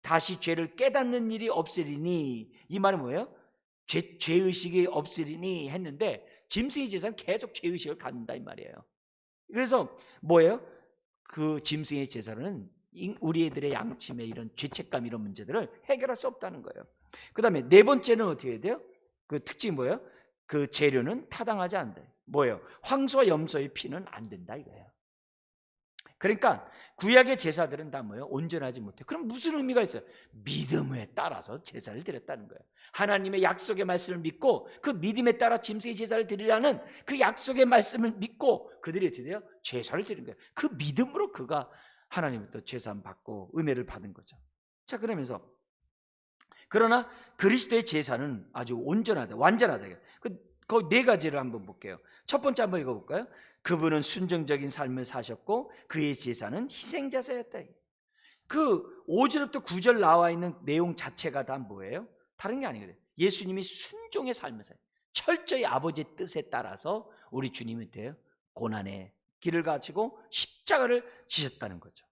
다시 죄를 깨닫는 일이 없으리니, 이 말은 뭐예요? 죄의식이 없으리니 했는데, 짐승의 제사는 계속 죄의식을 갖는다 이 말이에요. 그래서 뭐예요? 그 짐승의 제사는 우리들의 양심의 이런 죄책감 이런 문제들을 해결할 수 없다는 거예요. 그 다음에 네 번째는 어떻게 해야 돼요? 그 특징이 뭐예요? 그 재료는 타당하지 않다. 뭐예요? 황소와 염소의 피는 안 된다 이거예요. 그러니까 구약의 제사들은 다 뭐예요? 온전하지 못해. 그럼 무슨 의미가 있어요? 믿음에 따라서 제사를 드렸다는 거예요. 하나님의 약속의 말씀을 믿고 그 믿음에 따라 짐승의 제사를 드리라는 그 약속의 말씀을 믿고 그들이 어떻게 돼요? 제사를 드린 거예요. 그 믿음으로 그가 하나님부터 제사함 받고 은혜를 받은 거죠. 자, 그러면서 그러나 그리스도의 제사는 아주 온전하다, 완전하다. 그 네 가지를 한번 볼게요. 첫 번째 한번 읽어볼까요? 그분은 순정적인 삶을 사셨고 그의 제사는 희생제사였다. 그 5절부터 9절 나와 있는 내용 자체가 다 뭐예요? 다른 게 아니거든요. 예수님이 순종의 삶을 사요. 철저히 아버지의 뜻에 따라서 우리 주님이 돼요. 고난의 길을 가지고 십자가를 지셨다는 거죠.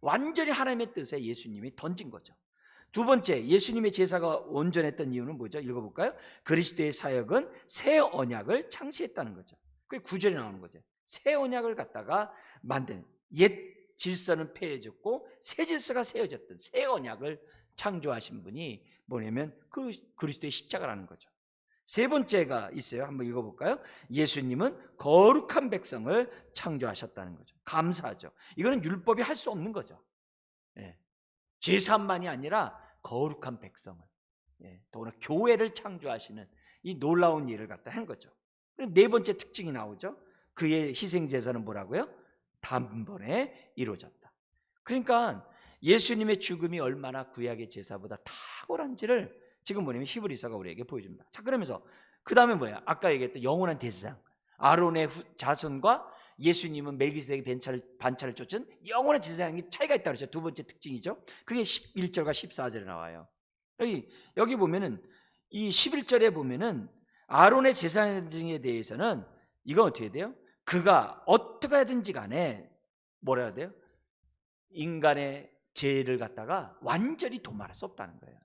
완전히 하나님의 뜻에 예수님이 던진 거죠. 두 번째, 예수님의 제사가 온전했던 이유는 뭐죠? 읽어볼까요? 그리스도의 사역은 새 언약을 창시했다는 거죠. 그게 9절에 나오는 거죠. 새 언약을 갖다가 만든, 옛 질서는 폐해졌고 새 질서가 세워졌던 새 언약을 창조하신 분이 뭐냐면 그 그리스도의 십자가라는 거죠. 세 번째가 있어요. 한번 읽어볼까요? 예수님은 거룩한 백성을 창조하셨다는 거죠. 감사하죠. 이거는 율법이 할 수 없는 거죠. 제사만이 아니라 거룩한 백성을, 더구나 교회를 창조하시는 이 놀라운 일을 갖다 한 거죠. 그럼 네 번째 특징이 나오죠. 그의 희생 제사는 뭐라고요? 단번에 이루어졌다. 그러니까 예수님의 죽음이 얼마나 구약의 제사보다 탁월한지를 지금 뭐냐면 히브리서가 우리에게 보여줍니다. 자, 그러면서 그 다음에 뭐야? 아까 얘기했던 영원한 대제사장, 아론의 자손과 예수님은 멜기세덱의 반차를 쫓은 영원한 제사장이 차이가 있다고 그랬죠. 두 번째 특징이죠. 그게 11절과 14절에 나와요. 여기 보면은 이 11절에 보면은 아론의 제사장에 대해서는 이건 어떻게 돼요? 그가 어떻게 하든지 간에 뭐라 해야 돼요? 인간의 죄를 갖다가 완전히 도말할 수 없다는 거예요.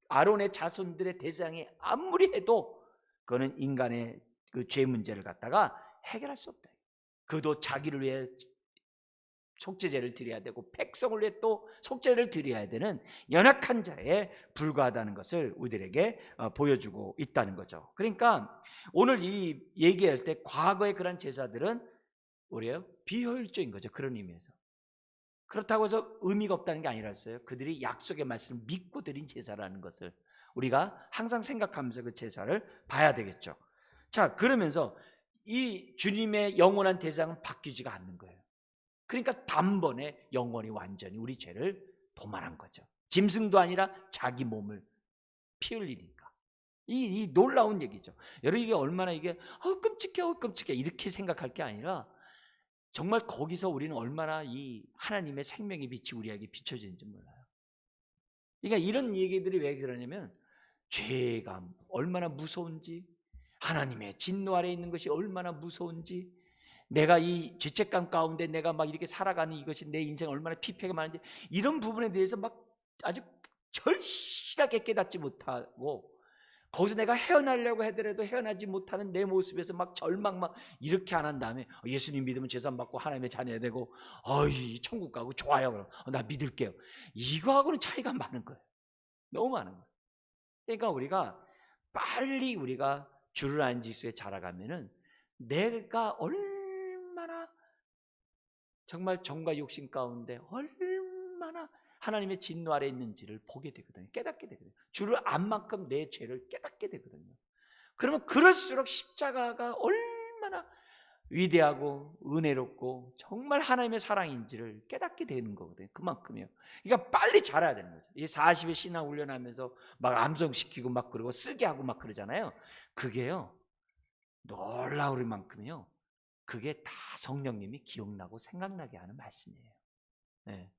아론의 자손들의 대장이 아무리 해도 그거는 인간의 그 죄 문제를 갖다가 해결할 수 없다. 그도 자기를 위해 속죄제를 드려야 되고 백성을 위해 또 속죄를 드려야 되는 연약한 자에 불과하다는 것을 우리들에게 보여주고 있다는 거죠. 그러니까 오늘 이 얘기할 때 과거의 그런 제사들은 뭐래요? 비효율적인 거죠. 그런 의미에서. 그렇다고 해서 의미가 없다는 게 아니라서요. 그들이 약속의 말씀을 믿고 드린 제사라는 것을 우리가 항상 생각하면서 그 제사를 봐야 되겠죠. 자, 그러면서 이 주님의 영원한 대상은 바뀌지가 않는 거예요. 그러니까 단번에 영원히 완전히 우리 죄를 도말한 거죠. 짐승도 아니라 자기 몸을 피 흘리니까. 이 놀라운 얘기죠. 여러분 이게 얼마나 이게 끔찍해 끔찍해 이렇게 생각할 게 아니라 정말 거기서 우리는 얼마나 이 하나님의 생명의 빛이 우리에게 비춰지는지 몰라요. 그러니까 이런 얘기들이 왜 그러냐면 죄가 얼마나 무서운지, 하나님의 진노 아래 있는 것이 얼마나 무서운지, 내가 이 죄책감 가운데 내가 막 이렇게 살아가는 이것이 내 인생 얼마나 피폐가 많은지, 이런 부분에 대해서 막 아주 절실하게 깨닫지 못하고 거기서 내가 헤어나려고 하더라도 헤어나지 못하는 내 모습에서 막 절망 막 이렇게 안 한 다음에 예수님 믿으면 제산 받고 하나님의 자녀가 되고 천국 가고 좋아요, 그럼 나 믿을게요. 이거하고는 차이가 많은 거예요. 너무 많은 거예요. 그러니까 우리가 빨리 우리가 주를 아는 지수에 자라가면은 내가 얼마나 정말 정과 욕심 가운데 얼마나 하나님의 진노 아래 있는지를 보게 되거든요. 깨닫게 되거든요. 주를 안 만큼 내 죄를 깨닫게 되거든요. 그러면 그럴수록 십자가가 얼마나 위대하고 은혜롭고 정말 하나님의 사랑인지를 깨닫게 되는 거거든요. 그만큼이요. 그러니까 빨리 자라야 되는 거죠. 이 40일 신앙 훈련하면서 막 암송시키고 막 그러고 쓰게 하고 막 그러잖아요. 그게요, 놀라울 만큼이요, 그게 다 성령님이 기억나고 생각나게 하는 말씀이에요. 네.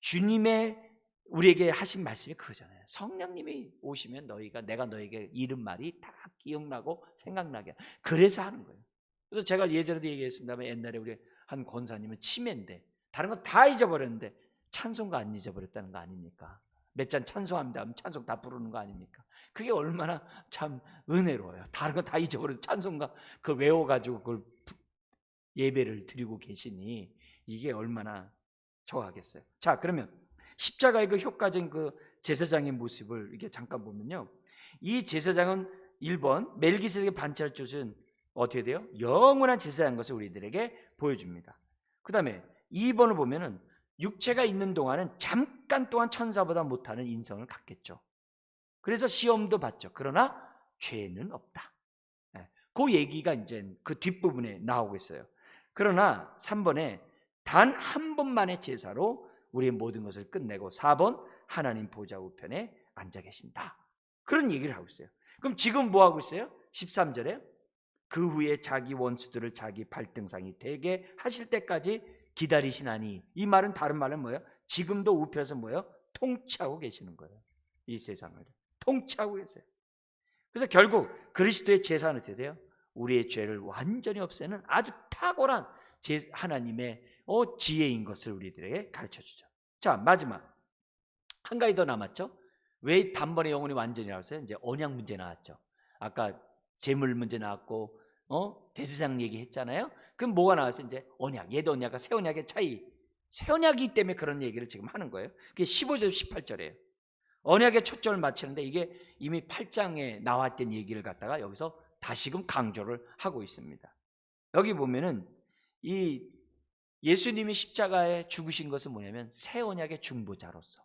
주님의 우리에게 하신 말씀이 그거잖아요. 성령님이 오시면 내가 너에게 이른 말이 다 기억나고 생각나게. 그래서 하는 거예요. 그래서 제가 예전에도 얘기했습니다만 옛날에 우리 한 권사님은 치매인데 다른 건 다 잊어버렸는데 찬송가 안 잊어버렸다는 거 아닙니까? 몇 잔 찬송합니다 하면 찬송 다 부르는 거 아닙니까? 그게 얼마나 참 은혜로워요. 다른 거 다 잊어버린 찬송가 그걸 외워가지고 그걸 예배를 드리고 계시니 이게 얼마나 좋아하겠어요. 자, 그러면 십자가의 그 효과적인 그 제사장의 모습을 이렇게 잠깐 보면요, 이 제사장은 1번 멜기세덱의 반차를 쫓은 어떻게 돼요? 영원한 제사장인 것을 우리들에게 보여줍니다. 그 다음에 2번을 보면은 육체가 있는 동안은 잠깐 동안 천사보다 못하는 인성을 갖겠죠. 그래서 시험도 받죠. 그러나 죄는 없다. 그 얘기가 이제 그 뒷부분에 나오고 있어요. 그러나 3번에 단 한 번만의 제사로 우리의 모든 것을 끝내고 4번 하나님 보좌 우편에 앉아 계신다. 그런 얘기를 하고 있어요. 그럼 지금 뭐 하고 있어요? 13절에 그 후에 자기 원수들을 자기 발등상이 되게 하실 때까지 기다리시나니, 이 말은 다른 말은 뭐예요? 지금도 우편에서 뭐예요? 통치하고 계시는 거예요. 이 세상을 통치하고 계세요. 그래서 결국 그리스도의 제사는 어떻게 돼요? 우리의 죄를 완전히 없애는 아주 탁월한 하나님의 지혜인 것을 우리들에게 가르쳐주죠. 자, 마지막 한 가지 더 남았죠. 왜 단번에 영혼이 완전히 나왔어요? 이제 언약 문제 나왔죠. 아까 재물 문제 나왔고 대제사장 얘기했잖아요. 그럼 뭐가 나왔어요? 이제 언약, 옛 언약과 새 언약의 차이. 새 언약이기 때문에 그런 얘기를 지금 하는 거예요. 그게 15절 18절이에요 언약의 초점을 맞추는데 이게 이미 8장에 나왔던 얘기를 갖다가 여기서 다시금 강조를 하고 있습니다. 여기 보면은 이 예수님이 십자가에 죽으신 것은 뭐냐면 새 언약의 중보자로서.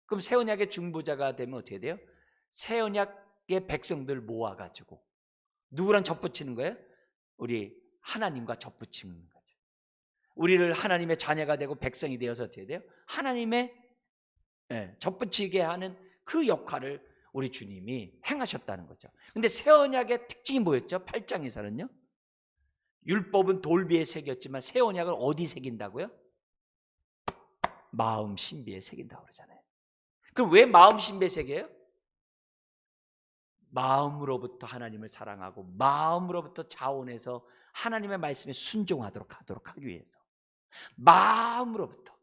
그럼 새 언약의 중보자가 되면 어떻게 돼요? 새 언약 백성들 모아가지고 누구랑 접붙이는 거예요? 우리 하나님과 접붙이는 거죠. 우리를 하나님의 자녀가 되고 백성이 되어서 어떻게 돼요? 하나님의 접붙이게 하는 그 역할을 우리 주님이 행하셨다는 거죠. 근데 새 언약의 특징이 뭐였죠? 8장에서는요. 율법은 돌비에 새겼지만 새 언약을 어디 새긴다고요? 마음 신비에 새긴다고 그러잖아요. 그럼 왜 마음 신비에 새겨요? 마음으로부터 하나님을 사랑하고 마음으로부터 자원해서 하나님의 말씀에 순종하도록 하기 위해서. 마음으로부터.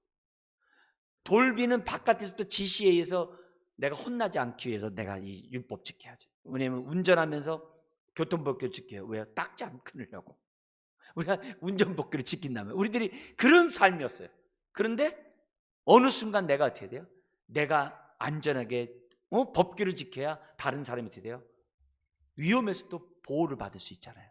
돌비는 바깥에서부터 지시에 의해서 내가 혼나지 않기 위해서 내가 이 율법 지켜야지. 왜냐하면 운전하면서 교통법규를 지켜요. 왜요? 닦지 않으려고. 우리가 운전법규를 지킨다면 우리들이 그런 삶이었어요. 그런데 어느 순간 내가 어떻게 돼요? 내가 안전하게 법규를 지켜야 다른 사람이 어떻게 돼요? 위험에서 또 보호를 받을 수 있잖아요.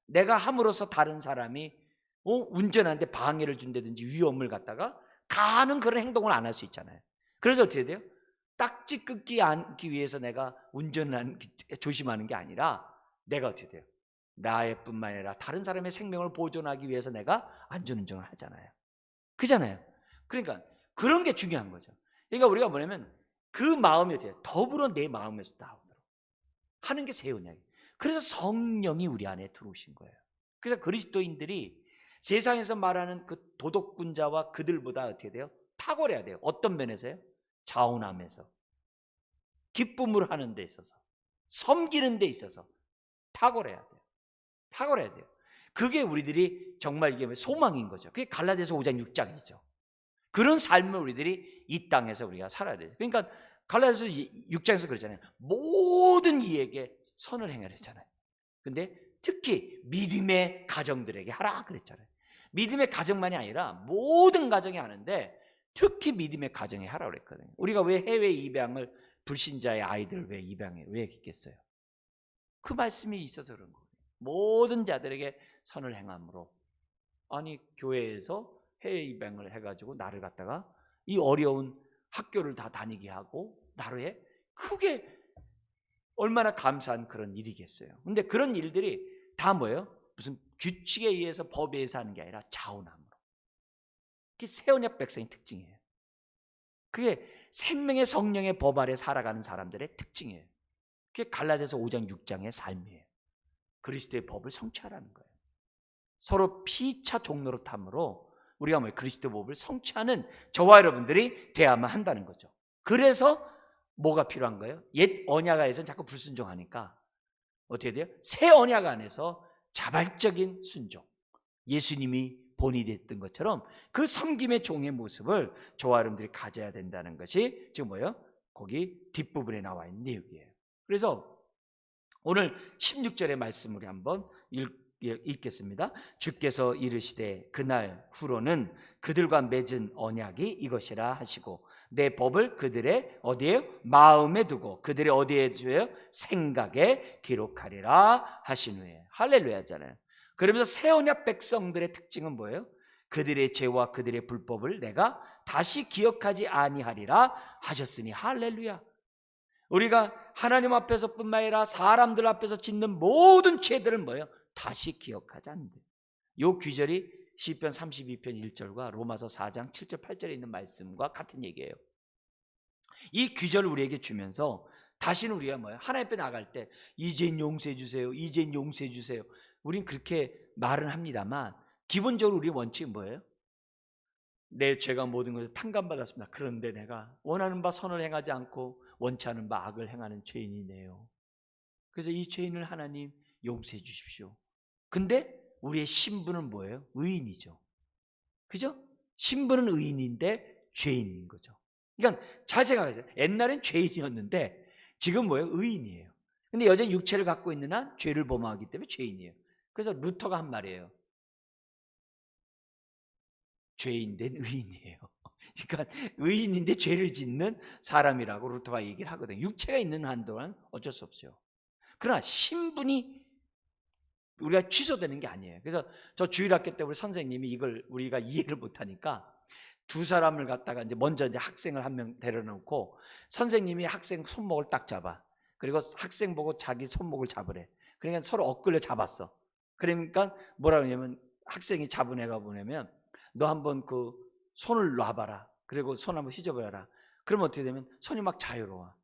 내가 함으로써 다른 사람이 운전하는데 방해를 준다든지 위험을 갖다가 가는 그런 행동을 안 할 수 있잖아요. 그래서 어떻게 돼요? 딱지 끊기 않기 위해서 내가 운전을 조심하는 게 아니라 내가 어떻게 돼요? 나의 뿐만 아니라 다른 사람의 생명을 보존하기 위해서 내가 안전운전을 하잖아요. 그잖아요. 그러니까 그런 게 중요한 거죠. 그러니까 우리가 뭐냐면 그 마음이 어떻게 돼요? 더불어 내 마음에서 나오도록 하는 게 새 언약이에요. 그래서 성령이 우리 안에 들어오신 거예요. 그래서 그리스도인들이 세상에서 말하는 그 도덕군자와 그들보다 어떻게 돼요? 탁월해야 돼요. 어떤 면에서요? 자원함에서, 기쁨을 하는 데 있어서, 섬기는 데 있어서 탁월해야 돼요. 탁월해야 돼요. 그게 우리들이 정말 이게 소망인 거죠. 그게 갈라디아서 5장 6장이죠. 그런 삶을 우리들이 이 땅에서 우리가 살아야 돼요. 그러니까 갈라디아서 6장에서 그러잖아요. 모든 이에게 선을 행하라 했잖아요. 근데 특히 믿음의 가정들에게 하라 그랬잖아요. 믿음의 가정만이 아니라 모든 가정이 하는데 특히 믿음의 가정에 하라 그랬거든요. 우리가 왜 해외 입양을 불신자의 아이들을 왜 입양해 왜 했겠어요? 그 말씀이 있어서 그런 거예요. 모든 자들에게 선을 행함으로. 아니 교회에서 해외 입양을 해가지고 나를 갖다가 이 어려운 학교를 다 다니게 하고 나를 해? 그게 얼마나 감사한 그런 일이겠어요. 근데 그런 일들이 다 뭐예요? 무슨 규칙에 의해서 법에 의해서 하는 게 아니라 자원함으로. 그게 새 언약 백성의 특징이에요. 그게 생명의 성령의 법 아래 살아가는 사람들의 특징이에요. 그게 갈라디아서 5장 6장의 삶이에요. 그리스도의 법을 성취하라는 거예요. 서로 피차 종로로 탐으로 우리가 그리스도 법을 성취하는 저와 여러분들이 돼야만 한다는 거죠. 그래서 뭐가 필요한 거예요? 옛 언약 안에서 자꾸 불순종하니까 어떻게 돼요? 새 언약 안에서 자발적인 순종, 예수님이 본이 됐던 것처럼 그 섬김의 종의 모습을 저와 여러분들이 가져야 된다는 것이 지금 뭐예요? 거기 뒷부분에 나와 있는 내용이에요. 그래서 오늘 16절의 말씀을 한번 읽겠습니다. 주께서 이르시되 그날 후로는 그들과 맺은 언약이 이것이라 하시고 내 법을 그들의 어디에요? 마음에 두고 그들의 어디에 두어요? 생각에 기록하리라 하신 후에. 할렐루야잖아요. 그러면서 새 언약 백성들의 특징은 뭐예요? 그들의 죄와 그들의 불법을 내가 다시 기억하지 아니하리라 하셨으니. 할렐루야. 우리가 하나님 앞에서뿐만 아니라 사람들 앞에서 짓는 모든 죄들은 뭐예요? 다시 기억하지 않는다. 이 귀절이 시편 32편 1절과 로마서 4장 7절 8절에 있는 말씀과 같은 얘기예요. 이 귀절을 우리에게 주면서 다시는 우리가 뭐예요? 하나님 앞에 나갈 때 이젠 용서해 주세요, 이젠 용서해 주세요. 우린 그렇게 말은 합니다만 기본적으로 우리 원칙은 뭐예요? 내 죄가 모든 것을 탕감받았습니다. 그런데 내가 원하는 바 선을 행하지 않고 원치 않은 바 악을 행하는 죄인이네요. 그래서 이 죄인을 하나님 용서해 주십시오. 근데 우리의 신분은 뭐예요? 의인이죠. 그죠? 신분은 의인인데 죄인인 거죠. 그러니까 잘 생각하세요. 옛날엔 죄인이었는데 지금 뭐예요? 의인이에요. 근데 여전히 육체를 갖고 있는 한 죄를 범하기 때문에 죄인이에요. 그래서 루터가 한 말이에요. 죄인 된 의인이에요. 그러니까 의인인데 죄를 짓는 사람이라고 루터가 얘기를 하거든요. 육체가 있는 한동안 어쩔 수 없어요. 그러나 신분이 우리가 취소되는 게 아니에요. 그래서 저 주일학교 때 우리 선생님이 이걸 우리가 이해를 못하니까 두 사람을 갖다가 먼저 학생을 한 명 데려놓고 선생님이 학생 손목을 딱 잡아. 그리고 학생 보고 자기 손목을 잡으래. 그러니까 서로 엇글려 잡았어. 그러니까 뭐라 그러냐면 학생이 잡은 애가 뭐냐면 너 한번 그 손을 놔봐라. 그리고 손 한번 휘저어봐라. 그러면 어떻게 되면 손이 막 자유로워.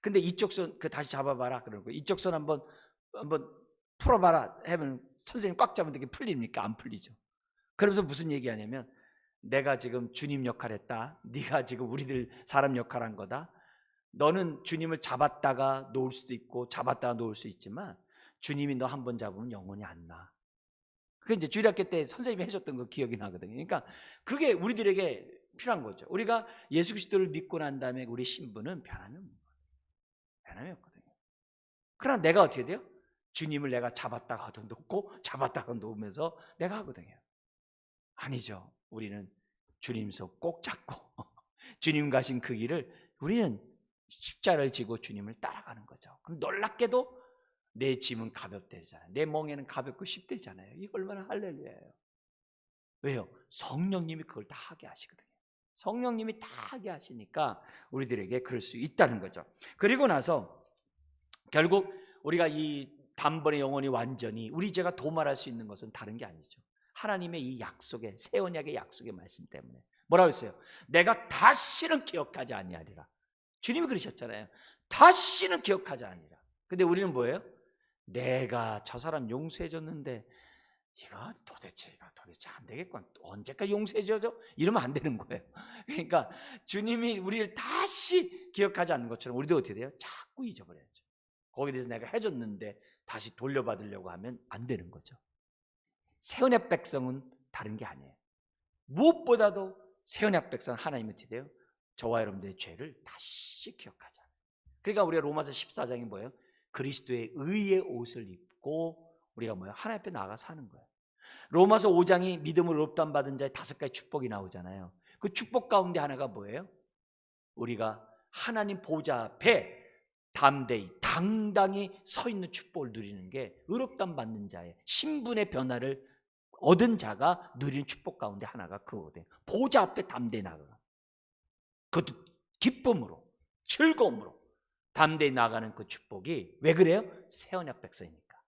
근데 이쪽 손 그 다시 잡아봐라. 그러고 이쪽 손 한번 풀어봐라. 하면 선생님 꽉 잡으면 되게 풀립니까? 안 풀리죠. 그러면서 무슨 얘기하냐면 내가 지금 주님 역할 했다. 네가 지금 우리들 사람 역할 한 거다. 너는 주님을 잡았다가 놓을 수도 있고 잡았다가 놓을 수 있지만 주님이 너 한 번 잡으면 영원히 안 나. 그게 이제 주일학교 때 선생님이 해줬던 거 기억이 나거든요. 그러니까 그게 우리들에게 필요한 거죠. 우리가 예수 그리스도를 믿고 난 다음에 우리 신분은 변함이 없거든요. 그러나 내가 어떻게 돼요? 주님을 내가 잡았다가 놓고 잡았다가 놓으면서 내가 하거든요. 아니죠. 우리는 주님 손 꼭 잡고 주님 가신 그 길을 우리는 십자가를 지고 주님을 따라가는 거죠. 그럼 놀랍게도 내 짐은 가볍대잖아요. 내 멍에는 가볍고 쉽대잖아요. 이거 얼마나 할렐루야예요. 왜요? 성령님이 그걸 다 하게 하시거든요. 성령님이 다 하게 하시니까 우리들에게 그럴 수 있다는 거죠. 그리고 나서 결국 우리가 이 단번에 영원히 완전히 우리 죄가 도말할 수 있는 것은 다른 게 아니죠. 하나님의 이 약속의 새 언약의 약속의 말씀 때문에 뭐라고 했어요? 내가 다시는 기억하지 아니하리라. 주님이 그러셨잖아요. 다시는 기억하지 아니하리라. 근데 우리는 뭐예요? 내가 저 사람 용서해줬는데 이거 도대체 안 되겠구나. 언제까지 용서해줘죠? 이러면 안 되는 거예요. 그러니까 주님이 우리를 다시 기억하지 않는 것처럼 우리도 어떻게 돼요? 자꾸 잊어버려야죠. 거기에 대해서 내가 해줬는데 다시 돌려받으려고 하면 안 되는 거죠. 새 언약 백성은 다른 게 아니에요. 무엇보다도 새 언약 백성은 하나님이 어떻게 돼요? 저와 여러분들의 죄를 다시 기억하자. 그러니까 우리가 로마서 14장이 뭐예요? 그리스도의 의의 옷을 입고 우리가 뭐예요? 하나님 앞에 나아가 사는 거예요. 로마서 5장이 믿음으로 의롭다함 받은 자의 5가지 축복이 나오잖아요. 그 축복 가운데 하나가 뭐예요? 우리가 하나님 보좌 앞에 담대히 당당히 서 있는 축복을 누리는 게 의롭다함 받는 자의 신분의 변화를 얻은 자가 누리는 축복 가운데 하나가 그거거든요. 보좌 앞에 담대히 나아가. 그것도 기쁨으로 즐거움으로 담대히 나가는 그 축복이 왜 그래요? 새 언약 백성이니까.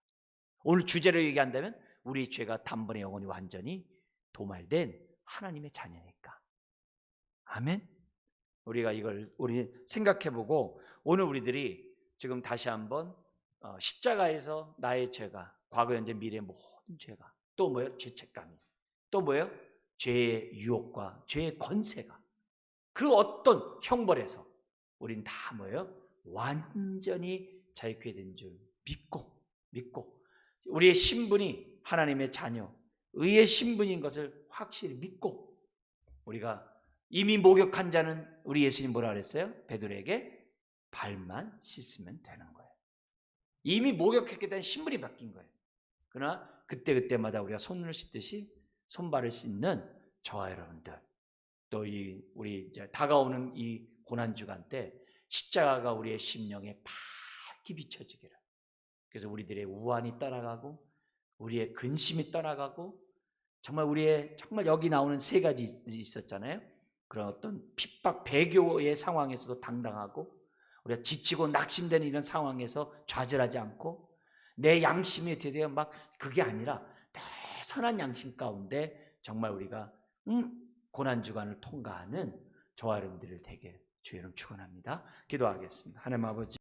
오늘 주제로 얘기한다면 우리 죄가 단번에 영원히 완전히 도말된 하나님의 자녀니까. 아멘. 우리가 이걸 우리 생각해보고 오늘 우리들이 지금 다시 한번 십자가에서 나의 죄가 과거 현재 미래 모든 죄가 또 뭐예요? 죄책감이 또 뭐예요? 죄의 유혹과 죄의 권세가 그 어떤 형벌에서 우린 다 뭐예요? 완전히 자유케 된 줄 믿고 우리의 신분이 하나님의 자녀 의의 신분인 것을 확실히 믿고 우리가 이미 목욕한 자는 우리 예수님 뭐라 그랬어요? 베드로에게 발만 씻으면 되는 거예요. 이미 목욕했기 때문에 신분이 바뀐 거예요. 그러나 그때마다 우리가 손을 씻듯이 손발을 씻는 저와 여러분들 또 우리 이제 다가오는 이 고난주간 때 십자가가 우리의 심령에 밝게 비춰지기를. 그래서 우리들의 우환이 떠나가고 우리의 근심이 떠나가고 정말 여기 나오는 3가지 있었잖아요. 그런 어떤 핍박 배교의 상황에서도 당당하고 우리가 지치고 낙심되는 이런 상황에서 좌절하지 않고 내 양심이 어떻게 돼요? 막 그게 아니라 내 선한 양심 가운데 정말 우리가 고난주간을 통과하는 저와 여러분들을 되게 주의 이름 축원합니다. 기도하겠습니다. 하나님 아버지